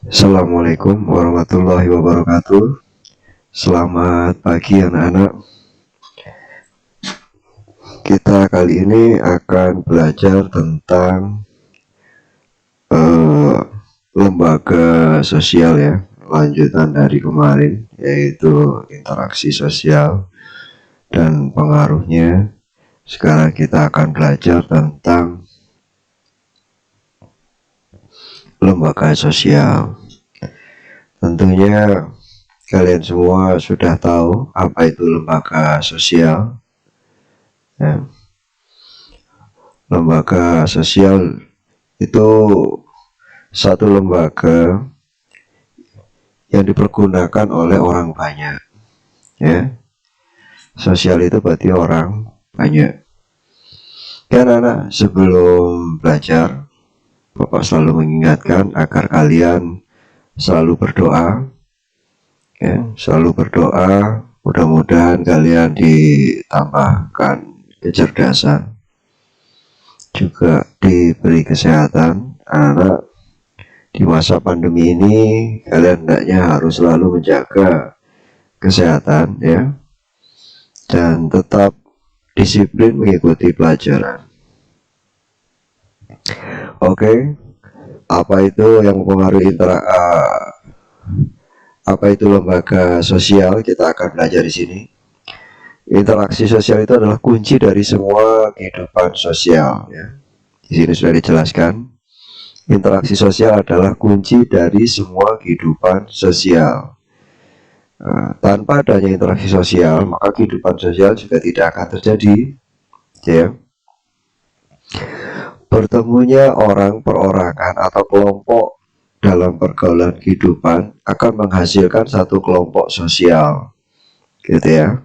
Assalamualaikum warahmatullahi wabarakatuh. Selamat pagi anak-anak. Kita kali ini akan belajar tentang lembaga sosial ya. Lanjutan dari kemarin, yaitu interaksi sosial dan pengaruhnya. Sekarang kita akan belajar tentang lembaga sosial. Tentunya kalian semua sudah tahu apa itu lembaga sosial ya. Lembaga sosial itu satu lembaga yang dipergunakan oleh orang banyak ya. Sosial itu berarti orang banyak. Kan anak, sebelum belajar Bapak selalu mengingatkan agar kalian selalu berdoa ya, selalu berdoa. Mudah-mudahan kalian ditambahkan kecerdasan, juga diberi kesehatan. Anak-anak, di masa pandemi ini kalian hendaknya harus selalu menjaga kesehatan ya, dan tetap disiplin mengikuti pelajaran. Oke, apa itu yang mempengaruhi apa itu lembaga sosial? Kita akan belajar di sini. Interaksi sosial itu adalah kunci dari semua kehidupan sosial ya. Di sini sudah dijelaskan. Interaksi sosial adalah kunci dari semua kehidupan sosial. Tanpa adanya interaksi sosial, maka kehidupan sosial juga tidak akan terjadi ya. Bertemunya orang perorangan atau kelompok dalam pergaulan kehidupan akan menghasilkan satu kelompok sosial gitu ya,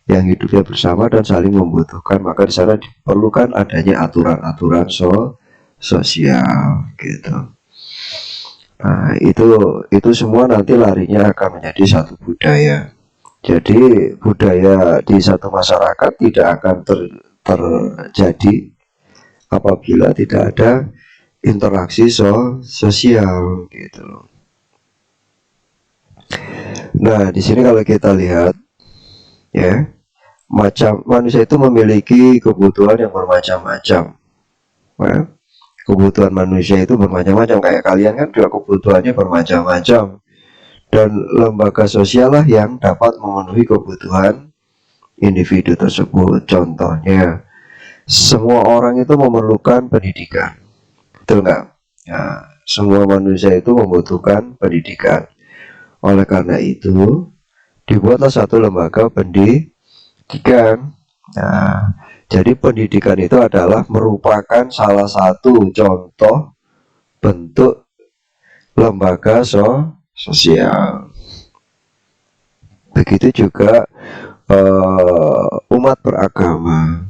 yang hidupnya bersama dan saling membutuhkan. Maka di sana diperlukan adanya aturan-aturan sosial gitu. Nah, itu semua nanti larinya akan menjadi satu budaya. Jadi budaya di satu masyarakat tidak akan terjadi apabila tidak ada interaksi sosial gitu loh. Nah, di sini kalau kita lihat ya, manusia itu memiliki kebutuhan yang bermacam-macam ya. Kebutuhan manusia itu bermacam-macam, kayak kalian kan juga kebutuhannya bermacam-macam, dan lembaga sosial lah yang dapat memenuhi kebutuhan individu tersebut. Contohnya, semua orang itu memerlukan pendidikan, betul nggak? Nah, semua manusia itu membutuhkan pendidikan. Oleh karena itu, dibuatlah satu lembaga pendidikan. Nah, jadi pendidikan itu adalah merupakan salah satu contoh bentuk lembaga sosial. Begitu juga umat beragama.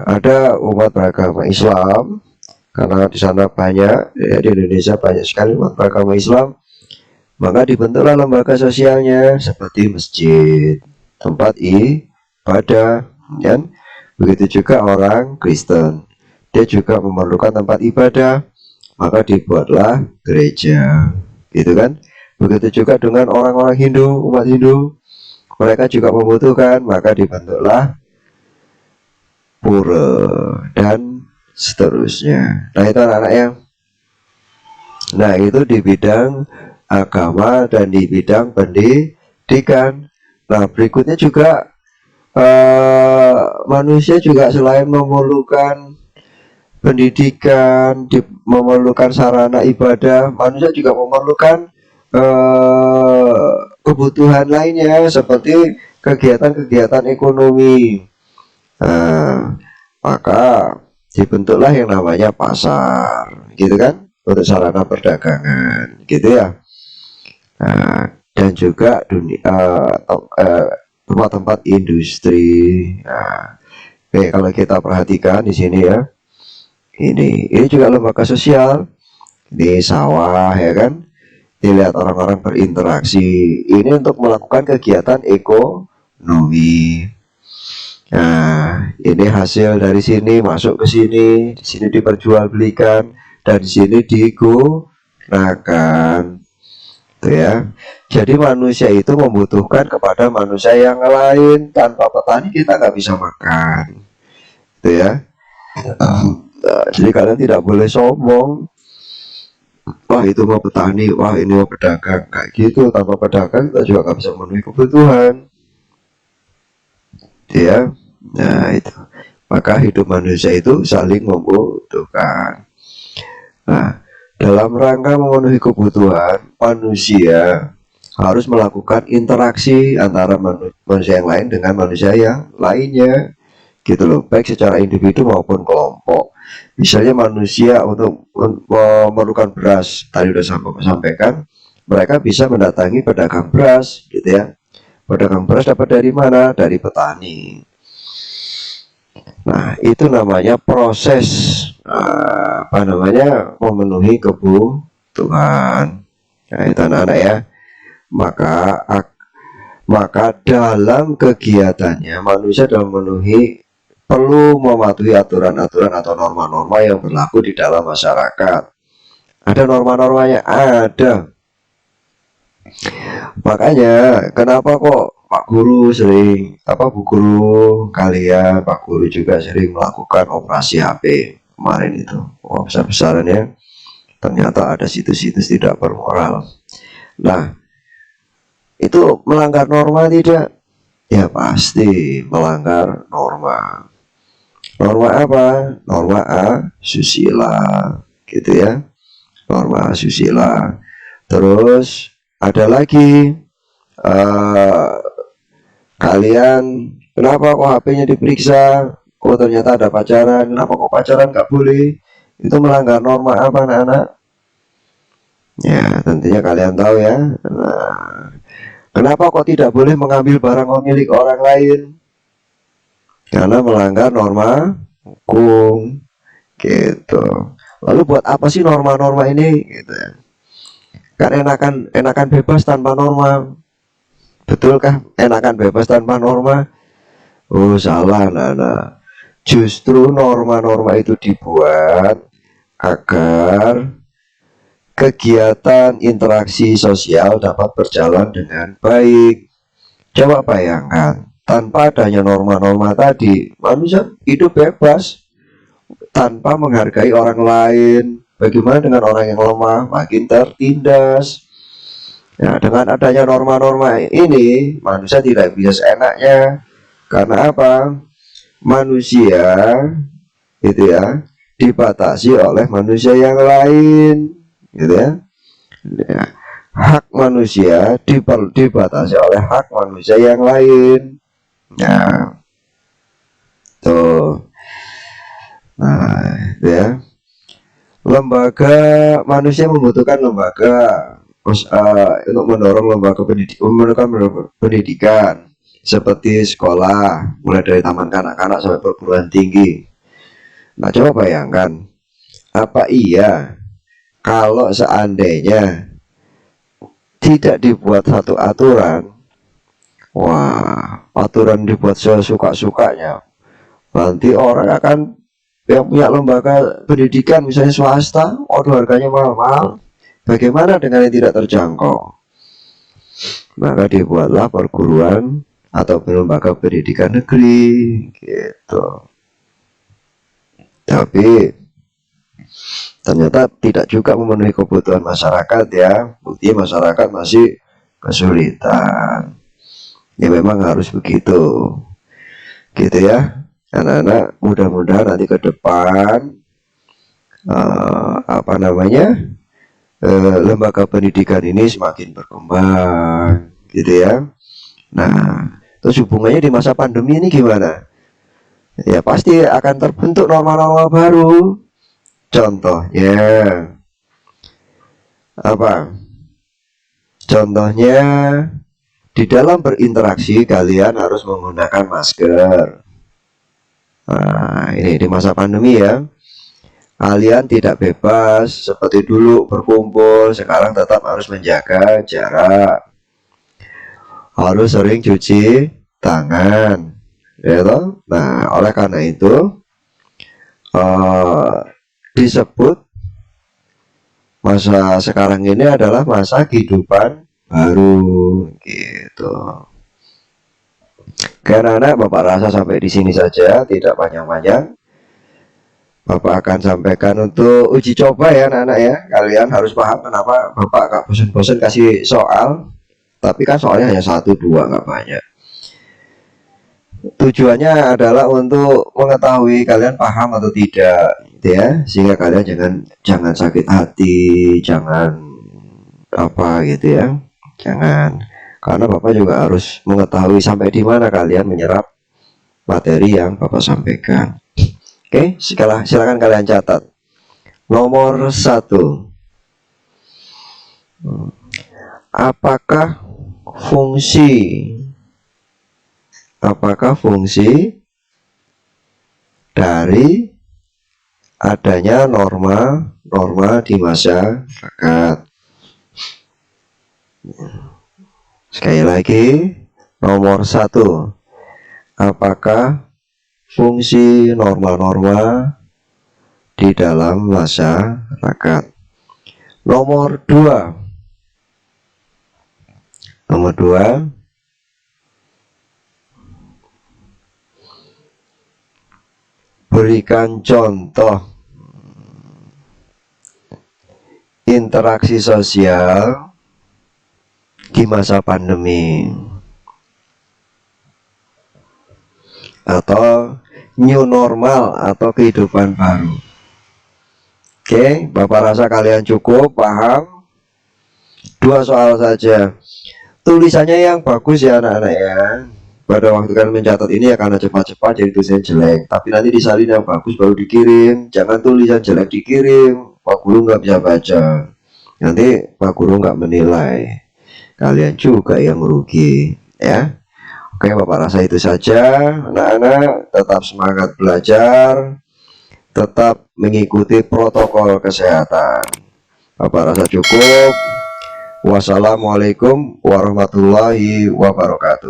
Ada umat beragama Islam, karena di sana banyak ya, di Indonesia banyak sekali umat beragama Islam. Maka dibentuklah lembaga sosialnya seperti masjid, tempat ibadah kan. Begitu juga orang Kristen, dia juga memerlukan tempat ibadah, maka dibuatlah gereja gitu kan. Begitu juga dengan orang-orang Hindu, umat Hindu, mereka juga membutuhkan, maka dibentuklah pura dan seterusnya. Nah, itu anak-anak yang itu di bidang agama dan di bidang pendidikan. Nah, berikutnya juga manusia juga selain memerlukan pendidikan, memerlukan sarana ibadah, manusia juga memerlukan kebutuhan lainnya seperti kegiatan-kegiatan ekonomi. Maka dibentuklah yang namanya pasar gitu kan, untuk sarana perdagangan gitu ya. Dan juga tempat-tempat industri. Kalau kita perhatikan di sini ya, ini juga lembaga sosial. Ini sawah ya kan, dilihat orang-orang berinteraksi. Ini untuk melakukan kegiatan ekonomi. Nah, ini hasil dari sini masuk ke sini, di sini diperjualbelikan, dan di sini Nah kan, itu ya. Jadi manusia itu membutuhkan kepada manusia yang lain. Tanpa petani kita nggak bisa makan, itu ya. Nah, jadi kalian tidak boleh sombong. Wah itu mau petani, wah ini mau pedagang, kayak gitu. Tanpa pedagang kita juga nggak bisa memenuhi kebutuhan, ya. Nah itu. Maka hidup manusia itu saling membutuhkan. Nah, dalam rangka memenuhi kebutuhan, manusia harus melakukan interaksi antara manusia yang lain dengan manusia yang lainnya, gitu loh, baik secara individu maupun kelompok. Misalnya manusia untuk memerlukan beras, tadi udah sampaikan, mereka bisa mendatangi pedagang beras, gitu ya. Pedagang beras dapat dari mana? Dari petani. Nah, itu namanya proses apa namanya memenuhi kebutuhan. Nah, itu anak-anak ya. Maka maka dalam kegiatannya manusia dalam memenuhi perlu mematuhi aturan-aturan atau norma-norma yang berlaku di dalam masyarakat. Ada norma-normanya, ada. Makanya kenapa kok Pak Guru sering, apa Bu Guru, kalian Pak Guru juga sering melakukan operasi HP kemarin itu, wah besar-besaran ya. Ternyata ada situs-situs tidak bermoral. Nah, itu melanggar norma tidak? Ya pasti melanggar norma. Norma apa? Norma asusila, gitu ya. Norma asusila. Terus ada lagi, uh, kalian kenapa kok HP-nya diperiksa? Oh ternyata ada pacaran. Kenapa kok pacaran nggak boleh? Itu melanggar norma apa anak-anak? Ya tentunya kalian tahu ya. Nah, kenapa kok tidak boleh mengambil barang milik orang lain? Karena melanggar norma hukum, gitu. Lalu buat apa sih norma-norma ini? Gitu ya. Kan enakan bebas tanpa norma. Betulkah enakan bebas tanpa norma? Oh salah, Nana. Justru norma-norma itu dibuat agar kegiatan interaksi sosial dapat berjalan dengan baik. Coba bayangkan, tanpa adanya norma-norma tadi, manusia hidup bebas tanpa menghargai orang lain. Bagaimana dengan orang yang lemah? Makin tertindas. Ya, dengan adanya norma-norma ini, manusia tidak bisa seenaknya. Karena apa? Manusia itu ya dibatasi oleh manusia yang lain, gitu ya. Ya, hak manusia dibatasi oleh hak manusia yang lain. Nah, tuh. Nah, itu ya. Lembaga manusia membutuhkan lembaga untuk mendorong lembaga pendidikan seperti sekolah, mulai dari taman kanak-kanak sampai perguruan tinggi. Nah, coba bayangkan, apa iya kalau seandainya tidak dibuat satu aturan, wah, aturan dibuat sesuka-sukanya, nanti orang akan yang punya lembaga pendidikan misalnya swasta, order harganya mahal-mahal. Bagaimana dengan yang tidak terjangkau? Maka dibuatlah perguruan atau lembaga pendidikan negeri, gitu. Tapi ternyata tidak juga memenuhi kebutuhan masyarakat ya. Bukti masyarakat masih kesulitan. Ya memang harus begitu, gitu ya. Anak-anak mudah-mudahan nanti ke depan apa namanya lembaga pendidikan ini semakin berkembang, gitu ya. Nah, terus hubungannya di masa pandemi ini gimana? Ya pasti akan terbentuk norma-norma baru. Contohnya apa? Contohnya di dalam berinteraksi kalian harus menggunakan masker. Nah, ini di masa pandemi ya. Kalian tidak bebas seperti dulu berkumpul, sekarang tetap harus menjaga jarak. Harus sering cuci tangan, gitu. Nah, oleh karena itu disebut Masa sekarang ini adalah masa kehidupan baru gitu. Karena anak Bapak rasa sampai di sini saja, tidak panjang-panjang. Bapak akan sampaikan untuk uji coba ya anak-anak ya. Kalian harus paham kenapa Bapak gak bosan-bosan kasih soal. Tapi kan soalnya hanya 1-2, nggak banyak. Tujuannya adalah untuk mengetahui kalian paham atau tidak, gitu ya. Sehingga kalian jangan sakit hati, jangan apa gitu ya. Jangan, karena Bapak juga harus mengetahui sampai di mana kalian menyerap materi yang Bapak sampaikan. Oke, silakan kalian catat. Nomor 1. Apakah fungsi dari adanya norma di masyarakat? Sekali lagi, nomor 1. Apakah fungsi norma-norma di dalam masyarakat? Nomor 2. Berikan contoh interaksi sosial di masa pandemi atau new normal atau kehidupan baru. Oke, Bapak rasa kalian cukup paham. 2 soal saja. Tulisannya yang bagus ya anak-anak ya. Pada waktu kalian mencatat ini ya, karena cepat-cepat jadi tulisan jelek. Tapi nanti disalin yang bagus baru dikirim. Jangan tulisan jelek dikirim, Pak Guru nggak bisa baca. Nanti Pak Guru nggak menilai. Kalian juga yang rugi ya. Oke, Bapak rasa itu saja. Anak-anak tetap semangat belajar, tetap mengikuti protokol kesehatan. Bapak rasa cukup. Wassalamualaikum warahmatullahi wabarakatuh.